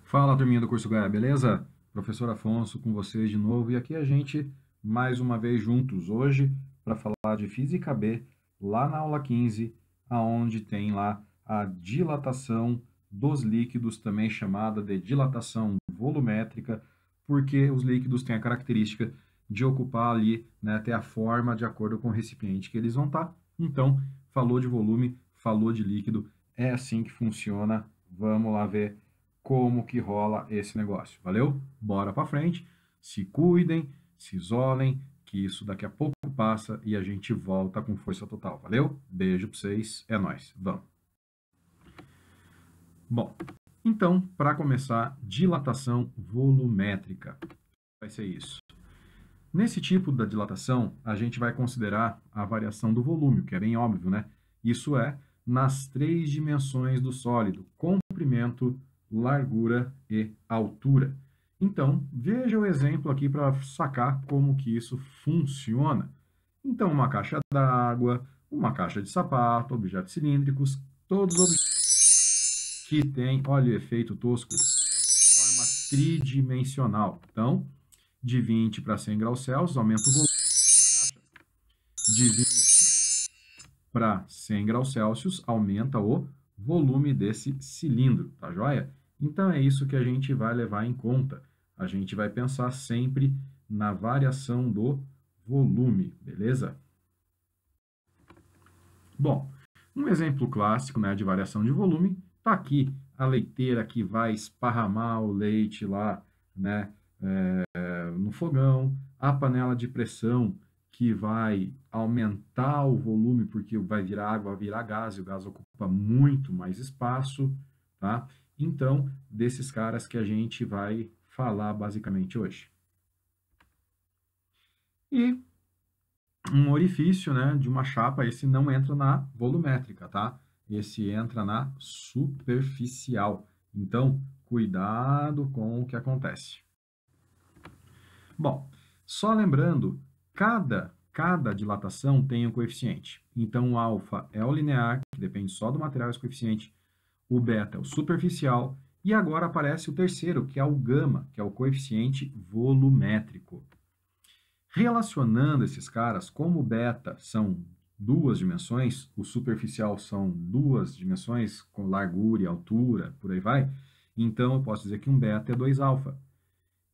Fala, turminha do curso Gaia, beleza? Professor Afonso com vocês de novo, e aqui a gente, mais uma vez juntos, hoje, para falar de Física B, lá na aula 15, aonde tem lá a dilatação dos líquidos, também chamada de dilatação volumétrica, porque os líquidos têm a característica de ocupar ali, né, ter a forma de acordo com o recipiente que eles vão estar. Então, falou de volume, falou de líquido, é assim que funciona. Vamos lá ver como que rola esse negócio. Valeu? Bora para frente. Se cuidem, se isolem, que isso daqui a pouco passa e a gente volta com força total. Valeu? Beijo para vocês. É nóis. Vamos. Bom, então, para começar, dilatação volumétrica. Vai ser isso. Nesse tipo da dilatação, a gente vai considerar a variação do volume, que é bem óbvio, né? Isso é nas três dimensões do sólido: comprimento, largura e altura. Então, veja o exemplo aqui para sacar como que isso funciona. Então, uma caixa d'água, uma caixa de sapato, objetos cilíndricos, todos os objetos que têm, olha o efeito tosco, forma tridimensional. Então, de 20 para 100 graus Celsius, aumenta o volume da caixa. De 20 para 100 graus Celsius, aumenta o volume desse cilindro, tá joia? Então, é isso que a gente vai levar em conta. A gente vai pensar sempre na variação do volume, beleza? Bom, um exemplo clássico, né, de variação de volume, está aqui a leiteira que vai esparramar o leite lá, né, no fogão, a panela de pressão que vai aumentar o volume porque vai virar água, vai virar gás, e o gás ocupa muito mais espaço, tá? Então, desses caras que a gente vai falar basicamente hoje. E um orifício, né, de uma chapa, esse não entra na volumétrica, tá? Esse entra na superficial. Então, cuidado com o que acontece. Bom, só lembrando, cada dilatação tem um coeficiente. Então, o alfa é o linear, que depende só do material, esse coeficiente. O beta é o superficial. E agora aparece o terceiro, que é o gama, que é o coeficiente volumétrico. Relacionando esses caras, como o beta são duas dimensões, o superficial são duas dimensões, com largura e altura, por aí vai, então eu posso dizer que um beta é 2 alfa.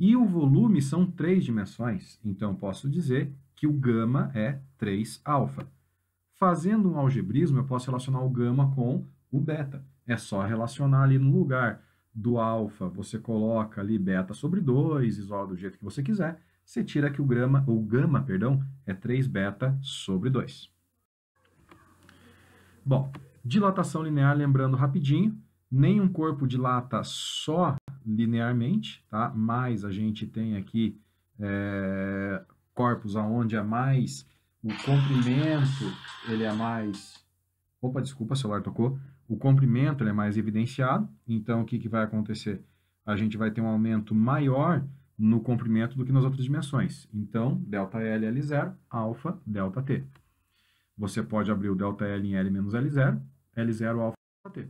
E o volume são três dimensões, então posso dizer que o gama é 3 alfa. Fazendo um algebrismo, eu posso relacionar o gama com o beta. É só relacionar ali no lugar do alfa, você coloca ali beta sobre 2, isola do jeito que você quiser, você tira que o gama, é 3 beta sobre 2. Bom, dilatação linear, lembrando rapidinho, nenhum corpo dilata só linearmente, tá? Mas a gente tem aqui corpos aonde é mais, o comprimento, ele é mais... Opa, desculpa, o celular tocou. O comprimento ele é mais evidenciado, então o que vai acontecer? A gente vai ter um aumento maior no comprimento do que nas outras dimensões. Então, ΔL L0, alfa, ΔT. Você pode abrir o ΔL em L menos L0, L0 alfa T.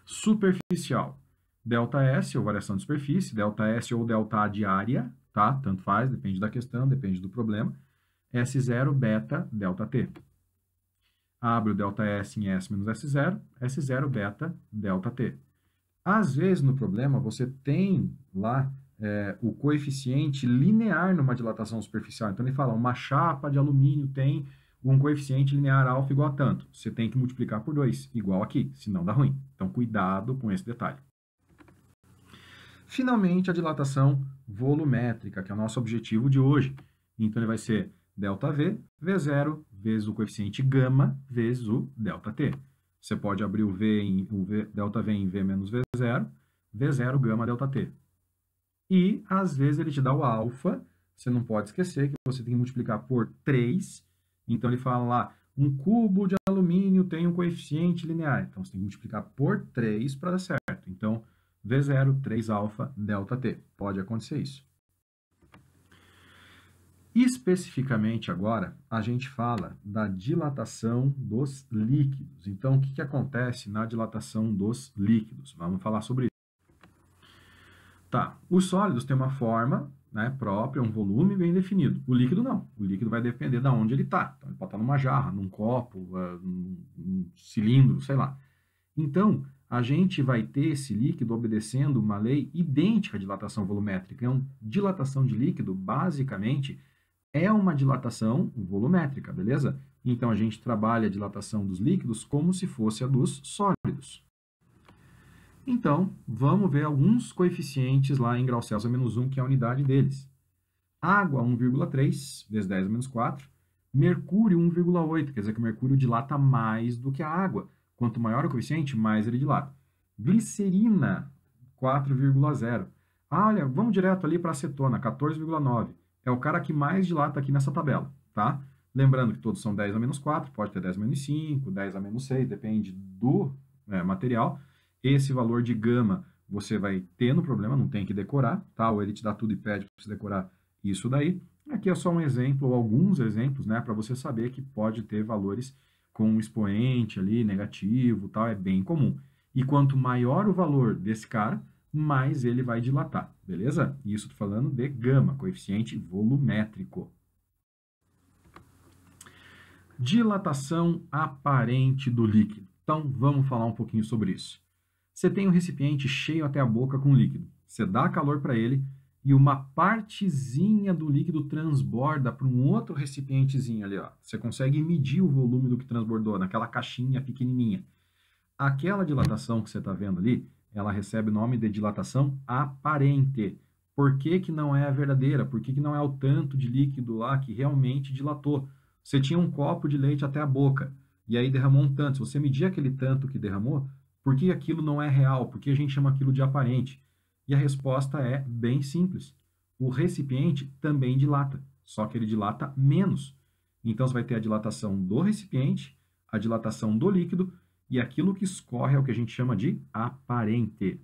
Superficial. ΔS, ou variação de superfície, ΔS ou ΔA de área, tá? Tanto faz, depende da questão, depende do problema. S0, beta, ΔT. Abre o ΔS em S menos S0, S0, beta, ΔT. Às vezes, no problema, você tem lá o coeficiente linear numa dilatação superficial. Então, ele fala, uma chapa de alumínio tem um coeficiente linear alfa igual a tanto. Você tem que multiplicar por 2, igual aqui, senão dá ruim. Então, cuidado com esse detalhe. Finalmente, a dilatação volumétrica, que é o nosso objetivo de hoje. Então, ele vai ser ΔV, V0, vezes o coeficiente gama, vezes o ΔT. Você pode abrir o ΔV em V menos V0, V0 gama ΔT. E, às vezes, ele te dá o alfa, você não pode esquecer que você tem que multiplicar por 3. Então, ele fala lá, um cubo de alumínio tem um coeficiente linear. Então, você tem que multiplicar por 3 para dar certo. Então, V0, 3 alfa, ΔT. Pode acontecer isso. Especificamente agora, a gente fala da dilatação dos líquidos. Então, o que acontece na dilatação dos líquidos? Vamos falar sobre isso. Tá, os sólidos têm uma forma, né, própria, um volume bem definido. O líquido não. O líquido vai depender de onde ele está. Então, ele pode estar numa jarra, num copo, num cilindro, sei lá. Então, a gente vai ter esse líquido obedecendo uma lei idêntica à dilatação volumétrica. Então, dilatação de líquido, basicamente, é uma dilatação volumétrica, beleza? Então, a gente trabalha a dilatação dos líquidos como se fosse a dos sólidos. Então, vamos ver alguns coeficientes lá em graus Celsius a menos 1, que é a unidade deles. Água, 1,3 vezes 10 a menos 4. Mercúrio, 1,8, quer dizer que o mercúrio dilata mais do que a água. Quanto maior o coeficiente, mais ele dilata. Glicerina, 4,0. Olha, vamos direto ali para acetona, 14,9. É o cara que mais dilata aqui nessa tabela, tá? Lembrando que todos são 10 a menos 4, pode ter 10 a menos 5, 10 a menos 6, depende do material. Esse valor de gama você vai ter no problema, não tem que decorar, tá? Ou ele te dá tudo e pede para você decorar isso daí. Aqui é só um exemplo, ou alguns exemplos, né? Para você saber que pode ter valores com um expoente ali, negativo, tal, é bem comum. E quanto maior o valor desse cara, mais ele vai dilatar, beleza? Isso estou falando de gama, coeficiente volumétrico. Dilatação aparente do líquido. Então, vamos falar um pouquinho sobre isso. Você tem um recipiente cheio até a boca com líquido. Você dá calor para ele e uma partezinha do líquido transborda para um outro recipientezinho ali, ó. Você consegue medir o volume do que transbordou naquela caixinha pequenininha. Aquela dilatação que você está vendo ali, ela recebe o nome de dilatação aparente. Por que que não é a verdadeira? Por que que não é o tanto de líquido lá que realmente dilatou? Você tinha um copo de leite até a boca e aí derramou um tanto. Se você medir aquele tanto que derramou, por que aquilo não é real? Por que a gente chama aquilo de aparente? E a resposta é bem simples. O recipiente também dilata, só que ele dilata menos. Então, você vai ter a dilatação do recipiente, a dilatação do líquido, e aquilo que escorre é o que a gente chama de aparente.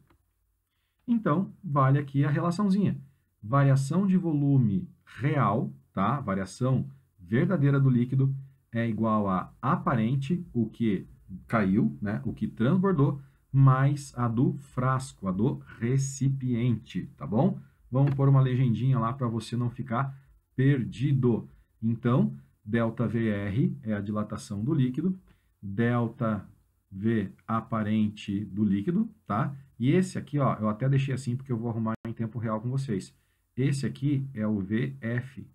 Então, vale aqui a relaçãozinha. Variação de volume real, tá? Variação verdadeira do líquido é igual a aparente, o que caiu, né? O que transbordou, mais a do frasco, a do recipiente, tá bom? Vamos pôr uma legendinha lá para você não ficar perdido. Então, ΔVR é a dilatação do líquido, ΔV aparente do líquido, tá? E esse aqui, ó, eu até deixei assim porque eu vou arrumar em tempo real com vocês. Esse aqui é o VF,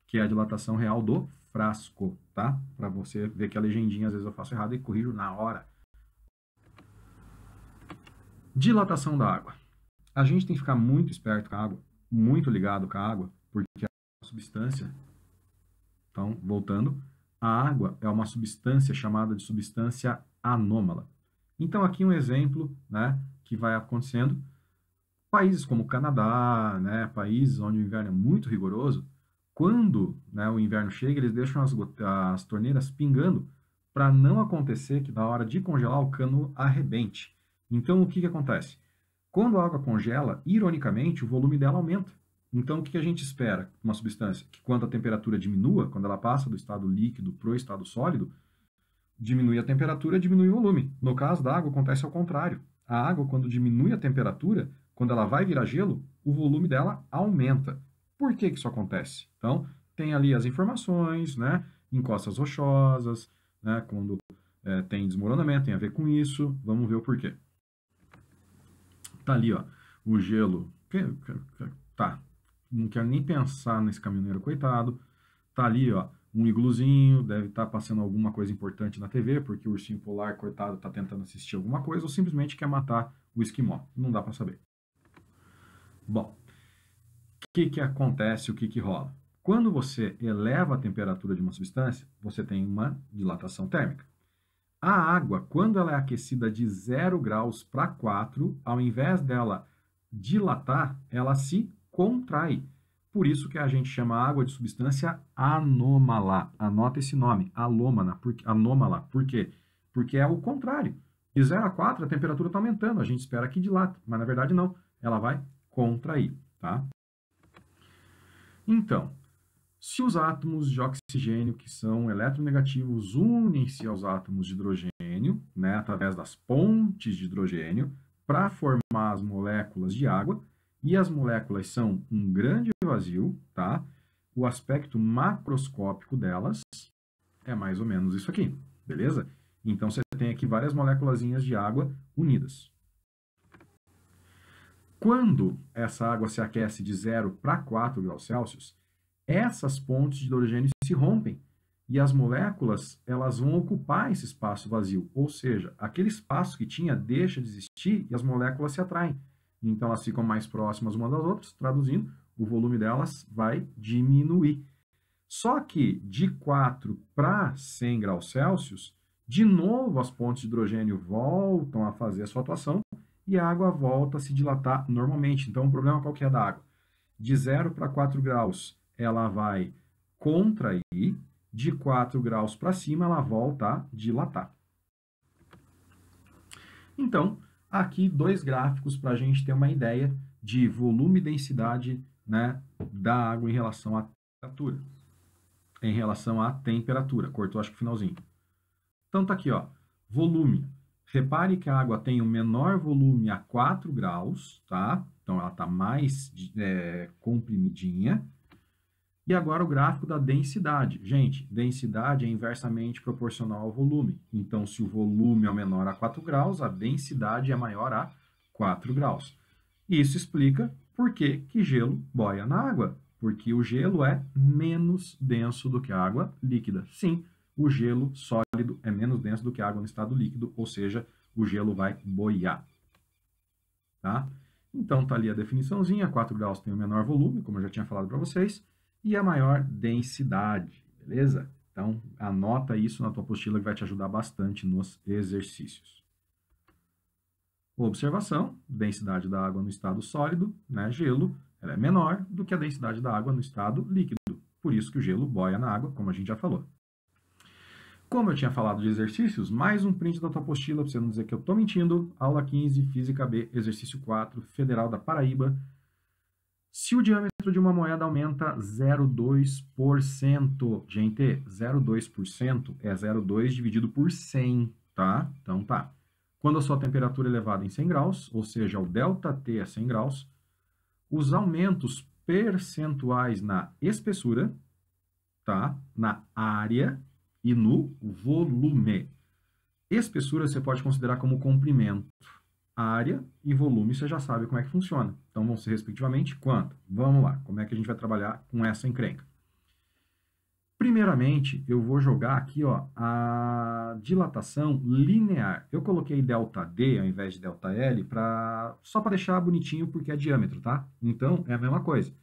que é a dilatação real do frasco, tá? Para você ver que a legendinha às vezes eu faço errado e corrijo na hora. Dilatação da água. A gente tem que ficar muito esperto com a água, muito ligado com a água, porque é uma substância. Então, voltando, a água é uma substância chamada de substância anômala. Então, aqui um exemplo, né, que vai acontecendo. Países como o Canadá, né, países onde o inverno é muito rigoroso, quando, né, o inverno chega, eles deixam as torneiras pingando para não acontecer que na hora de congelar o cano arrebente. Então, o que acontece? Quando a água congela, ironicamente, o volume dela aumenta. Então, o que a gente espera? Uma substância que, quando a temperatura diminua, quando ela passa do estado líquido para o estado sólido, diminui a temperatura, diminui o volume. No caso da água, acontece ao contrário. A água, quando diminui a temperatura, quando ela vai virar gelo, o volume dela aumenta. Por que que isso acontece? Então, tem ali as informações, né? Encostas rochosas, né? Quando tem desmoronamento, tem a ver com isso. Vamos ver o porquê. Tá ali, ó, o gelo. Tá, não quero nem pensar nesse caminhoneiro, coitado. Tá ali, ó, um igluzinho, deve estar passando alguma coisa importante na TV, porque o ursinho polar, coitado, está tentando assistir alguma coisa, ou simplesmente quer matar o esquimó. Não dá para saber. Bom, o que acontece, o que rola? Quando você eleva a temperatura de uma substância, você tem uma dilatação térmica. A água, quando ela é aquecida de 0 graus para 4, ao invés dela dilatar, ela se contrai. Por isso que a gente chama a água de substância anômala. Anota esse nome, anômala. Por quê? Porque é o contrário. De 0 a 4, a temperatura está aumentando. A gente espera que dilata, mas na verdade não. Ela vai contrair, tá? Então, Se os átomos de oxigênio, que são eletronegativos, unem-se aos átomos de hidrogênio, né, através das pontes de hidrogênio, para formar as moléculas de água, e as moléculas são um grande vazio, tá? O aspecto macroscópico delas é mais ou menos isso aqui, beleza? Então, você tem aqui várias moléculazinhas de água unidas. Quando essa água se aquece de 0 para 4 graus Celsius, essas pontes de hidrogênio se rompem e as moléculas elas vão ocupar esse espaço vazio, ou seja, aquele espaço que tinha deixa de existir e as moléculas se atraem. Então, elas ficam mais próximas umas das outras, traduzindo, o volume delas vai diminuir. Só que de 4 para 100 graus Celsius, de novo as pontes de hidrogênio voltam a fazer a sua atuação e a água volta a se dilatar normalmente. Então, o problema qual que é da água? De 0 para 4 graus, ela vai contrair, de 4 graus para cima, ela volta a dilatar. Então, aqui 2 gráficos para a gente ter uma ideia de volume e densidade, né, da água em relação à temperatura. Em relação à temperatura. Cortou, acho que o finalzinho. Então, tá aqui, ó. Volume. Repare que a água tem um menor volume a 4 graus, tá? Então, ela está mais comprimidinha. E agora o gráfico da densidade. Gente, densidade é inversamente proporcional ao volume. Então, se o volume é menor a 4 graus, a densidade é maior a 4 graus. Isso explica por que gelo boia na água. Porque o gelo é menos denso do que a água líquida. Sim, o gelo sólido é menos denso do que a água no estado líquido, ou seja, o gelo vai boiar. Tá? Então, tá ali a definiçãozinha, 4 graus tem o menor volume, como eu já tinha falado para vocês, e a maior densidade, beleza? Então, anota isso na tua apostila que vai te ajudar bastante nos exercícios. Observação, densidade da água no estado sólido, né, gelo, ela é menor do que a densidade da água no estado líquido. Por isso que o gelo boia na água, como a gente já falou. Como eu tinha falado de exercícios, mais um print da tua apostila, para você não dizer que eu estou mentindo. Aula 15, Física B, exercício 4, Federal da Paraíba. Se o diâmetro de uma moeda aumenta 0,2%, gente, 0,2% é 0,2 dividido por 100, tá? Então tá. Quando a sua temperatura é elevada em 100 graus, ou seja, o ΔT é 100 graus, os aumentos percentuais na espessura, tá? Na área e no volume. Espessura você pode considerar como comprimento. Área e volume você já sabe como é que funciona. Então vão ser respectivamente quanto? Vamos lá, como é que a gente vai trabalhar com essa encrenca? Primeiramente, eu vou jogar aqui ó, a dilatação linear. Eu coloquei ΔD ao invés de ΔL só para deixar bonitinho porque é diâmetro, tá? Então, é a mesma coisa.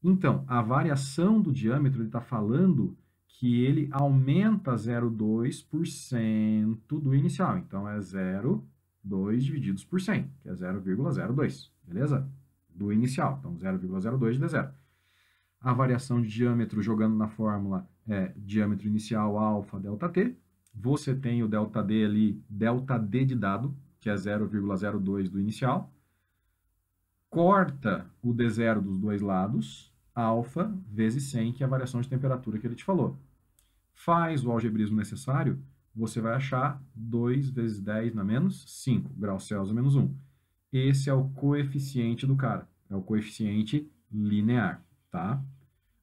Então, a variação do diâmetro, ele está falando que ele aumenta 0,2% do inicial. Então, é 0,2 divididos por 100, que é 0,02, beleza? Do inicial, então 0,02 de zero. A variação de diâmetro, jogando na fórmula, é diâmetro inicial alfa ΔT. Você tem o ΔD ali, ΔD de dado, que é 0,02 do inicial. Corta o D0 dos dois lados, alfa vezes 100, que é a variação de temperatura que ele te falou. Faz o algebrismo necessário, você vai achar 2 vezes 10 na menos 5, graus Celsius menos 1. Esse é o coeficiente do cara, é o coeficiente linear, tá?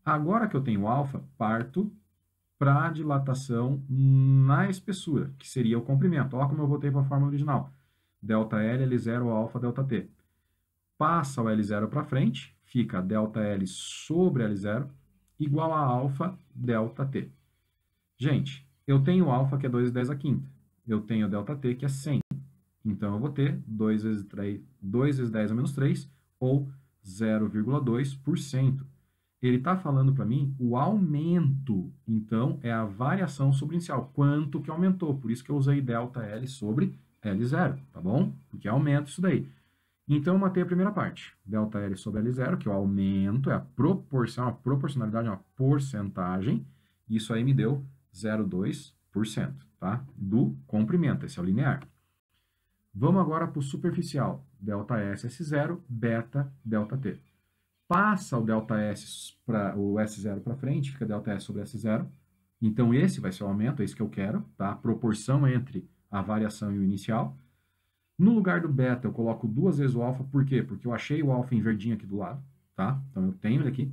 Agora que eu tenho alfa, parto para a dilatação na espessura, que seria o comprimento. Olha como eu voltei para a fórmula original. ΔL, L0, alfa, ΔT. Passa o L0 para frente, fica ΔL sobre L0, igual a alfa ΔT. Gente, eu tenho alfa, que é 2 vezes 10 a quinta. Eu tenho ΔT, que é 100. Então, eu vou ter 2 vezes 10 a menos 3, ou 0,2%. Ele está falando para mim o aumento. Então, é a variação sobre o inicial. Quanto que aumentou? Por isso que eu usei ΔL sobre L0, tá bom? Porque aumenta isso daí. Então, eu matei a primeira parte. ΔL sobre L0, que é o aumento, é a proporção, a proporcionalidade é uma porcentagem. Isso aí me deu 0,2%, tá? Do comprimento, esse é o linear. Vamos agora para o superficial. ΔS, S0, beta, ΔT. passa o ΔS para o S0 para frente, fica ΔS sobre S0. Então, esse vai ser o aumento, é isso que eu quero, tá? A proporção entre a variação e o inicial. No lugar do beta, eu coloco 2 vezes o alfa, por quê? Porque eu achei o alfa em verdinho aqui do lado, tá? Então, eu tenho ele aqui.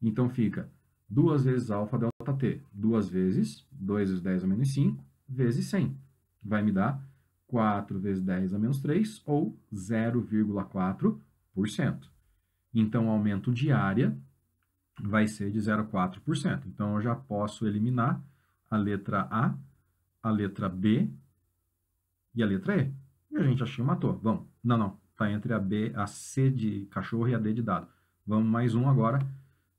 Então, fica 2 vezes alfa ΔT, 2 vezes 2 vezes 10 a menos 5, vezes 100. Vai me dar 4 vezes 10 a menos 3, ou 0,4%. Então, o aumento de área vai ser de 0,4%. Então, eu já posso eliminar a letra a letra B e a letra E. E a gente achou, matou. Vamos. Não. Está entre a C de cachorro e a D de dado. Vamos mais um agora.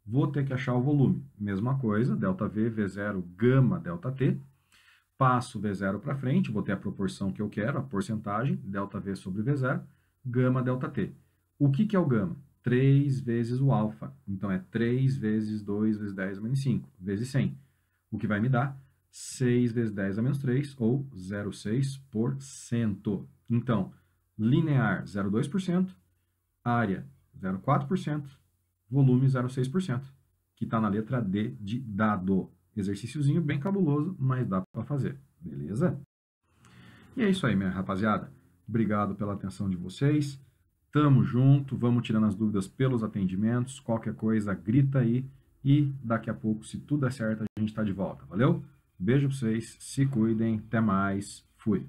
Vou ter que achar o volume. Mesma coisa, ΔV, V0, gama, ΔT. Passo V0 para frente, vou ter a proporção que eu quero, a porcentagem, ΔV sobre V0, gama, ΔT. O que é o gama? 3 vezes o alfa. Então, é 3 vezes 2 vezes 10 a menos 5, vezes 100. O que vai me dar 6 vezes 10 a menos 3, ou 0,6%. Então, linear, 0,2%, área, 0,4%, volume, 0,6%, que está na letra D de dado. Exercíciozinho bem cabuloso, mas dá para fazer, beleza? E é isso aí, minha rapaziada. Obrigado pela atenção de vocês. Tamo junto, vamos tirando as dúvidas pelos atendimentos. Qualquer coisa, grita aí. E daqui a pouco, se tudo der certo, a gente está de volta. Valeu? Beijo para vocês, se cuidem, até mais, fui.